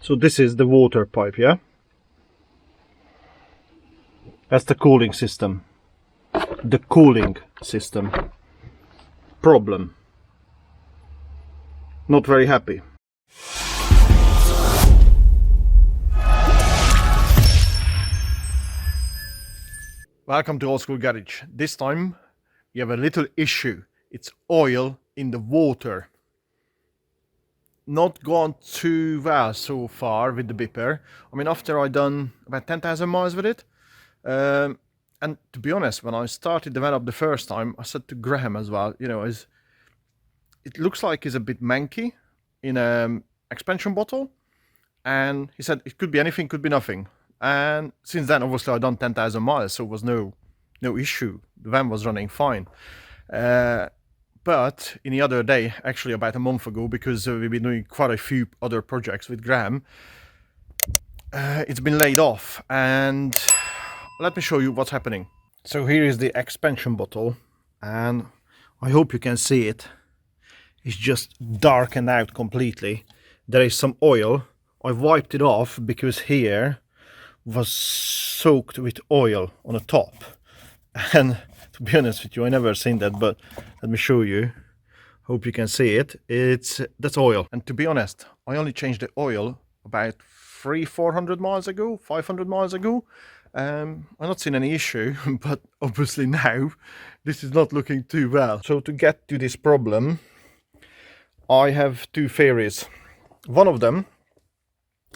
So this is the water pipe, yeah? That's the cooling system. The cooling system. Problem. Not very happy. Welcome to Old School Garage. This time we have a little issue. It's oil in the water. Not gone too well so far with the Bipper. I mean, after I done about 10,000 miles with it. And to be honest, when I started develop the first time, I said to Graham as well, you know, it looks like it's a bit manky in an expansion bottle. And he said it could be anything, could be nothing. And since then, obviously, I've done 10,000 miles, so it was no issue. The van was running fine. But in the other day, actually about a month ago, because we've been doing quite a few other projects with Graham, it's been laid off. And let me show you what's happening. So here is the expansion bottle, and I hope you can see it. It's just darkened out completely. There is some oil. I wiped it off because here was soaked with oil on the top. And to be honest with you, I never seen that, but let me show you. Hope you can see it. That's oil. And to be honest, I only changed the oil about 400 miles ago, 500 miles ago. I'm not seeing any issue, but obviously now this is not looking too well. So to get to this problem, I have two theories. One of them,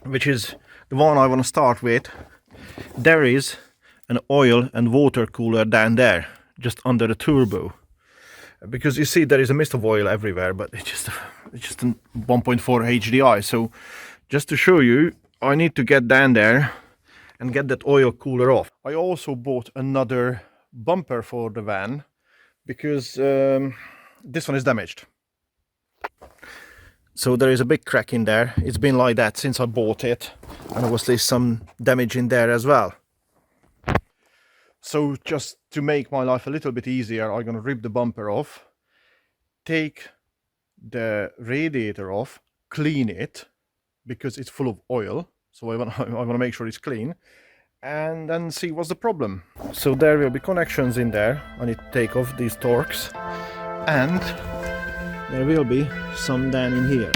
which is the one I want to start with, there is an oil and water cooler down there, just under the turbo. Because you see there is a mist of oil everywhere, but it's just a 1.4 HDI. So just to show you, I need to get down there and get that oil cooler off. I also bought another bumper for the van because this one is damaged. So there is a big crack in there. It's been like that since I bought it, and obviously some damage in there as well. So just to make my life a little bit easier, I'm gonna rip the bumper off, take the radiator off, clean it because it's full of oil. So I want to make sure it's clean, and then see what's the problem. So there will be connections in there. I need to take off these torques, and there will be some down in here.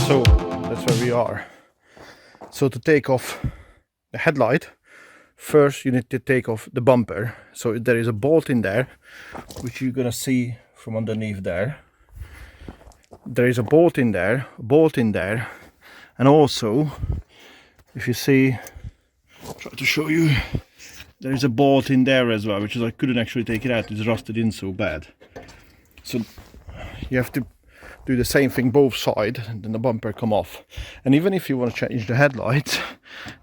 So that's where we are. So to take off the headlight, first you need to take off the bumper. So there is a bolt in there, which you're gonna see from underneath there. There is a bolt in there, and also, if you see, try to show you, there is a bolt in there as well, which is I couldn't actually take it out, it's rusted in so bad. So you have to do the same thing both sides, and then the bumper come off. And even if you want to change the headlights,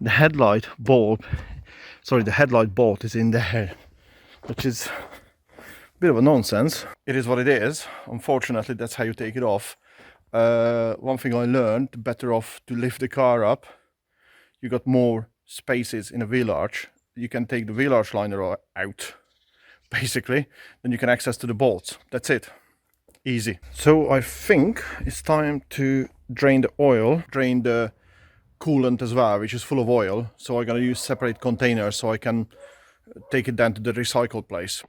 the headlight bolt is in there, which is a bit of a nonsense. It is what it is. Unfortunately, that's how you take it off. One thing I learned, better off to lift the car up. You got more spaces in a wheel arch. You can take the wheel arch liner out, basically. Then you can access to the bolts. That's it. Easy. So I think it's time to drain the oil, drain the coolant as well, which is full of oil. So I'm gonna use separate containers so I can take it down to the recycle place.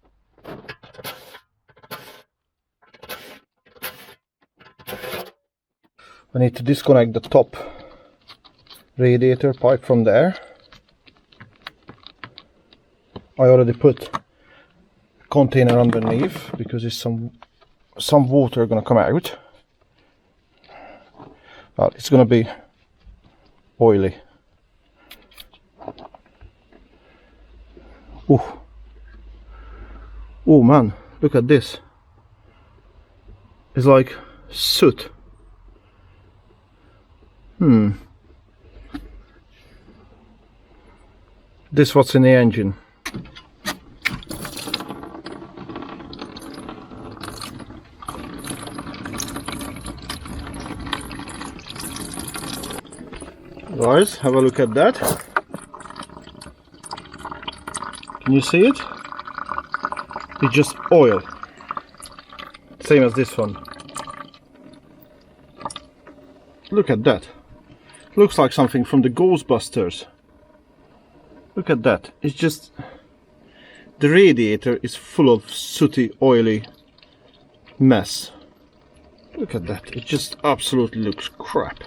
I need to disconnect the top radiator pipe from there. I already put a container underneath because it's some water gonna come out. Well, it's gonna be oily. Oh man, look at this. It's like soot. This what's in the engine. Guys, have a look at that. Can you see it? It's just oil. Same as this one. Look at that. Looks like something from the Ghostbusters. Look at that. It's just... the radiator is full of sooty, oily mess. Look at that. It just absolutely looks crap.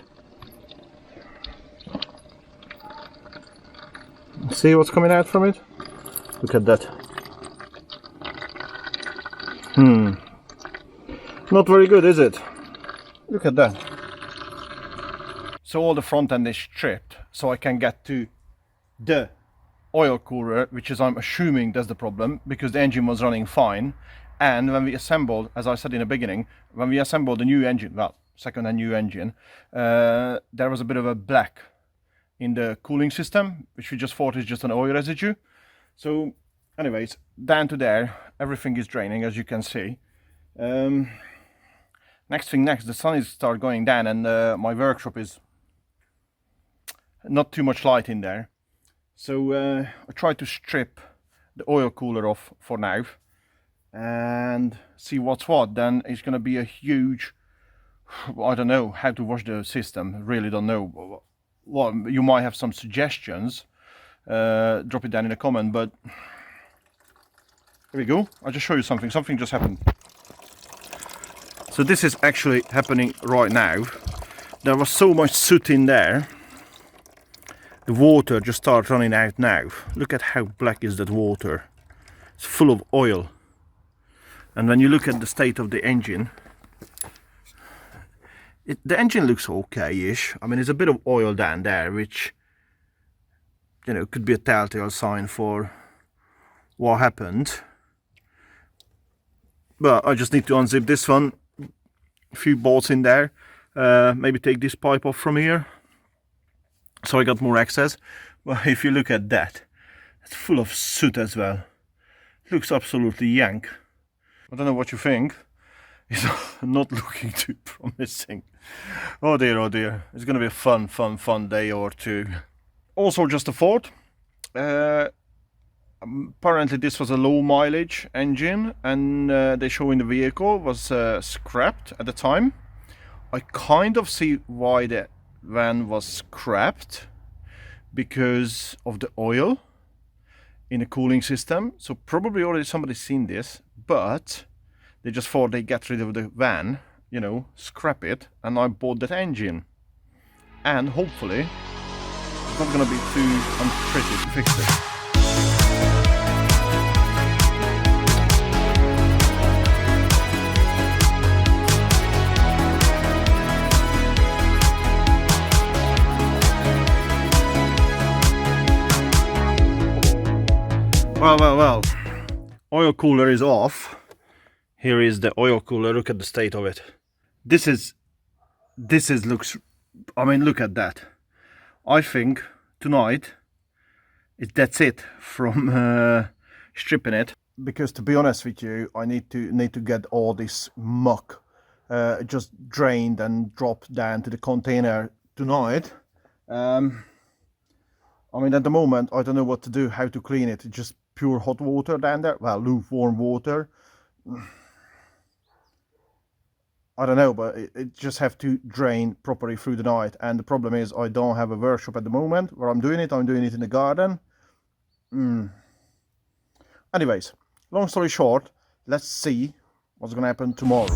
See what's coming out from it? Look at that. Not very good, is it? Look at that. So all the front end is stripped, so I can get to the oil cooler, which is, I'm assuming, that's the problem, because the engine was running fine. And when we assembled, as I said in the beginning, when we assembled the new engine, well, second-hand new engine, there was a bit of a black in the cooling system, which we just thought is just an oil residue. So anyways, down to there, everything is draining, as you can see. Next, the sun is start going down, and my workshop is not too much light in there. So I tried to strip the oil cooler off for now and see what's what. Then it's going to be a huge, I don't know how to wash the system, really don't know. Well, you might have some suggestions, drop it down in a comment, but here we go. I'll just show you something just happened. So this is actually happening right now. There was so much soot in there. The water just starts running out now. Look at how black is that water. It's full of oil. And when you look at the state of the engine, the engine looks okay-ish. I mean, there's a bit of oil down there, which, you know, could be a telltale sign for what happened. But I just need to unzip this one. A few bolts in there. Maybe take this pipe off from here, so I got more access. But if you look at that, it's full of soot as well. Looks absolutely yank. I don't know what you think. It's not looking too promising. Oh dear, oh dear. It's gonna be a fun day or two. Also, just a thought. Apparently this was a low mileage engine, and they show in the vehicle was scrapped at the time. I kind of see why the van was scrapped, because of the oil in the cooling system. So probably already somebody's seen this, but they just thought they get rid of the van, you know, scrap it, and I bought that engine. And hopefully it's not gonna be too unpretty to fix it. Well, oil cooler is off. Here is the oil cooler. Look at the state of it. This looks, I mean, look at that. I think tonight that's it from stripping it, because to be honest with you, I need to get all this muck just drained and dropped down to the container tonight. I mean, at the moment I don't know what to do, how to clean it. It's just pure hot water down there, well, lukewarm water. I don't know, but it just have to drain properly through the night. And the problem is I don't have a workshop at the moment where I'm doing it in the garden. Anyways, long story short, let's see what's gonna happen tomorrow.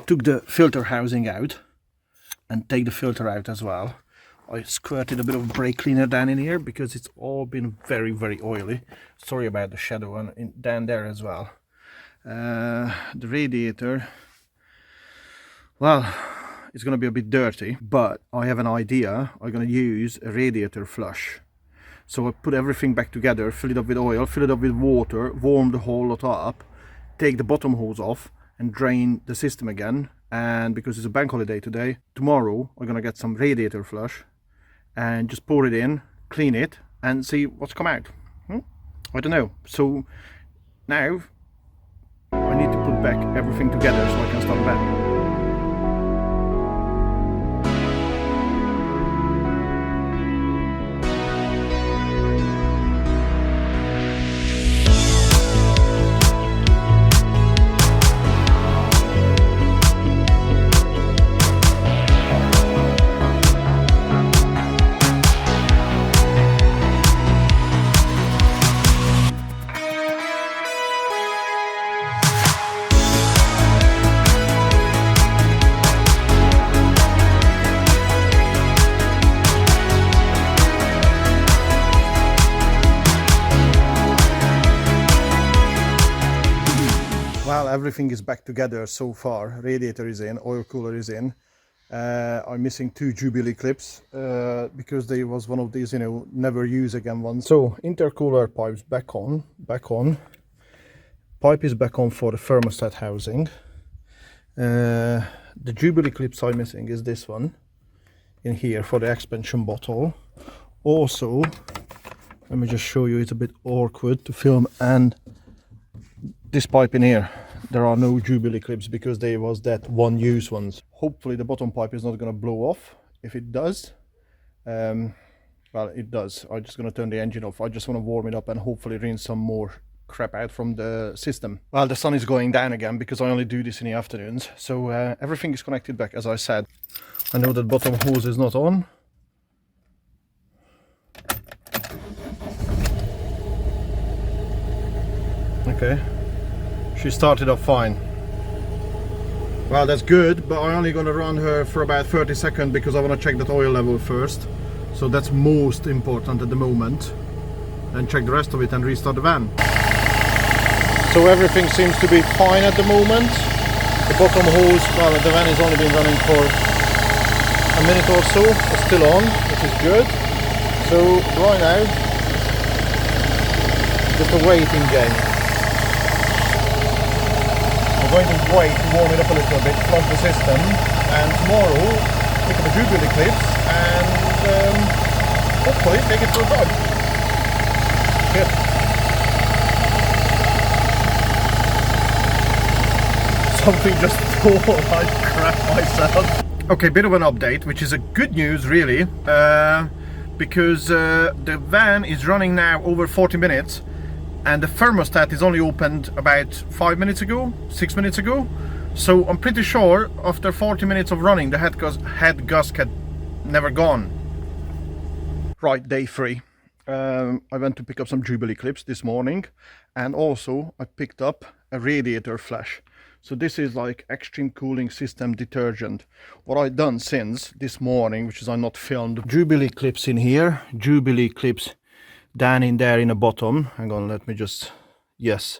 took the filter housing out and take the filter out as well. I squirted a bit of brake cleaner down in here because it's all been very, very oily. Sorry about the shadow and down there as well. The radiator, well, it's going to be a bit dirty, but I have an idea. I'm going to use a radiator flush. So I put everything back together, fill it up with oil, fill it up with water, warm the whole lot up, take the bottom hose off and drain the system again. And because it's a bank holiday today, tomorrow I'm going to get some radiator flush and just pour it in, clean it and see what's come out. I don't know. So now I need to put back everything together so I can start back. Well, everything is back together so far. Radiator is in, oil cooler is in. I'm missing 2 Jubilee clips because there was one of these, you know, never use again ones. So intercooler pipes back on. Pipe is back on for the thermostat housing. The Jubilee clips I'm missing is this one in here for the expansion bottle. Also, let me just show you, it's a bit awkward to film, and this pipe in here, there are no Jubilee clips because there was that one use ones. Hopefully the bottom pipe is not going to blow off. If it does, well, it does. I'm just going to turn the engine off. I just want to warm it up and hopefully rinse some more crap out from the system. Well, the sun is going down again because I only do this in the afternoons. So everything is connected back as I said. I know that bottom hose is not on. Okay. She started up fine. Well, that's good, but I'm only going to run her for about 30 seconds because I want to check that oil level first. So that's most important at the moment. Then check the rest of it and restart the van. So everything seems to be fine at the moment. The bottom hose, well, the van has only been running for a minute or so. It's still on, which is good. So right now, just a waiting game. I'm going to wait to warm it up a little bit, flush the system, and tomorrow pick up the Jubilee clips and hopefully take it for a drive. Yep. Something just thought I'd crap myself. Okay, bit of an update, which is a good news really, because the van is running now over 40 minutes. And the thermostat is only opened about 5 minutes ago, 6 minutes ago. So I'm pretty sure after 40 minutes of running, the head gasket never gone. Right, day 3. I went to pick up some Jubilee clips this morning. And also I picked up a radiator flash. So this is like extreme cooling system detergent. What I've done since this morning, which is I not filmed. Jubilee clips in here, Jubilee clips down in there in the bottom. Hang on, let me just, yes,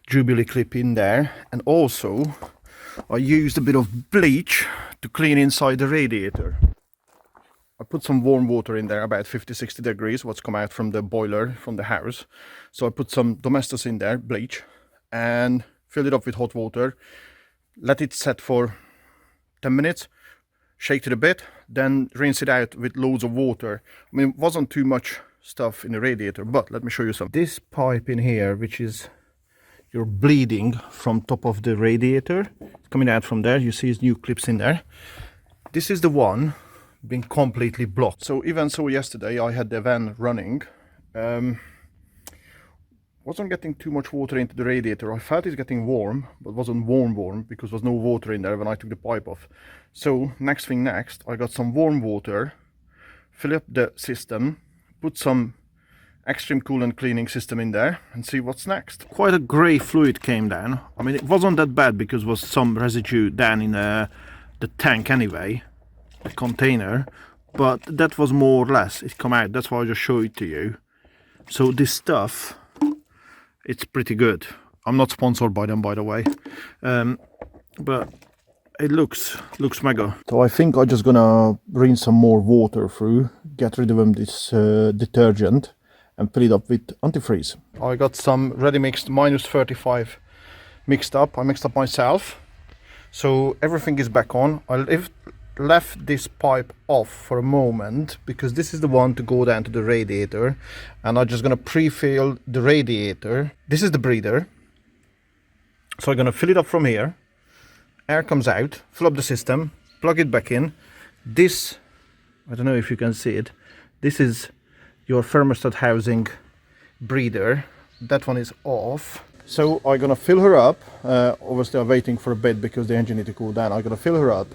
Jubilee clip in there. And also I used a bit of bleach to clean inside the radiator. I put some warm water in there, about 50-60 degrees, what's come out from the boiler from the house. So I put some Domestos in there, bleach, and filled it up with hot water, let it set for 10 minutes, shake it a bit, then rinse it out with loads of water. I mean, it wasn't too much stuff in the radiator, but let me show you some. This pipe in here, which is your bleeding from top of the radiator, coming out from there, you see his new clips in there. This is the one being completely blocked. So even so, yesterday I had the van running, wasn't getting too much water into the radiator. I felt it's getting warm, but wasn't warm because there was no water in there when I took the pipe off. So next, I got some warm water, fill up the system, put some extreme coolant cleaning system in there and see what's next. Quite a grey fluid came down. I mean, it wasn't that bad because there was some residue down in the tank anyway, the container, but that was more or less it come out. That's why I just show it to you. So this stuff, it's pretty good. I'm not sponsored by them, by the way, but it looks mega. So I think I'm just gonna rinse some more water through, get rid of this detergent and fill it up with antifreeze. I got some ready mixed -35 mixed up. I mixed up myself. So everything is back on. I left this pipe off for a moment because this is the one to go down to the radiator, and I'm just gonna pre-fill the radiator. This is the breather. So I'm gonna fill it up from here. Air comes out, fill up the system, plug it back in. This, I don't know if you can see it, this is your thermostat housing breather. That one is off. So I'm gonna fill her up. Obviously I'm waiting for a bit because the engine needs to cool down. I'm gonna fill her up.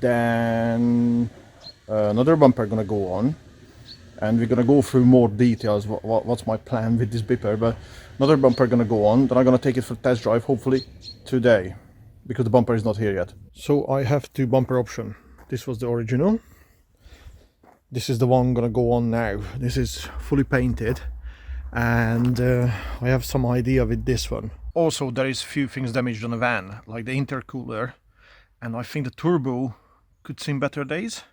Then another bumper gonna go on. And we're gonna go through more details, what's my plan with this Bipper. But another bumper gonna go on. Then I'm gonna take it for test drive, hopefully today, because the bumper is not here yet. So I have two bumper option. This was the original. This is the one gonna go on now. This is fully painted, and I have some idea with this one. Also, there is few things damaged on the van, like the intercooler, and I think the turbo could see better days.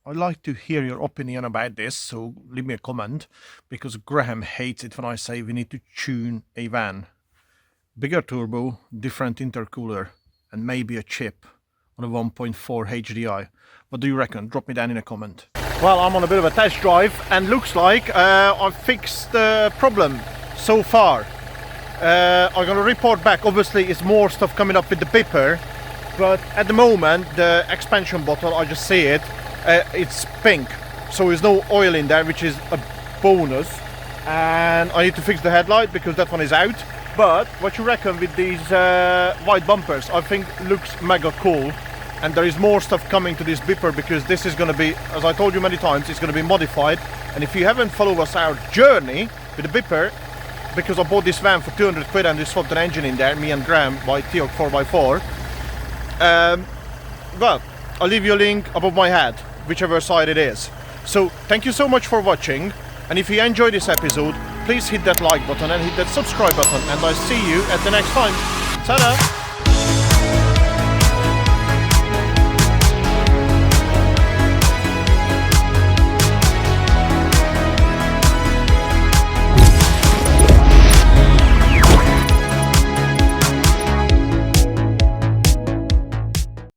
I'd like to hear your opinion about this, so leave me a comment, because Graham hates it when I say we need to tune a van. Bigger turbo, different intercooler, and maybe a chip on a 1.4 HDI. What do you reckon? Drop me down in a comment. Well, I'm on a bit of a test drive, and looks like I've fixed the problem so far. I'm gonna report back. Obviously, it's more stuff coming up with the Bipper, but at the moment, the expansion bottle, I just see it, it's pink. So there's no oil in there, which is a bonus. And I need to fix the headlight because that one is out. But what you reckon with these white bumpers? I think looks mega cool, and there is more stuff coming to this Bipper because this is going to be, as I told you many times, it's going to be modified. And if you haven't followed us our journey with the Bipper, because I bought this van for 200 quid and we swapped an engine in there, me and Graham, by T-Oc 4x4, well, I'll leave you a link above my head, whichever side it is. So thank you so much for watching, and if you enjoyed this episode, please hit that like button and hit that subscribe button, and I'll see you at the next time. Ta-da!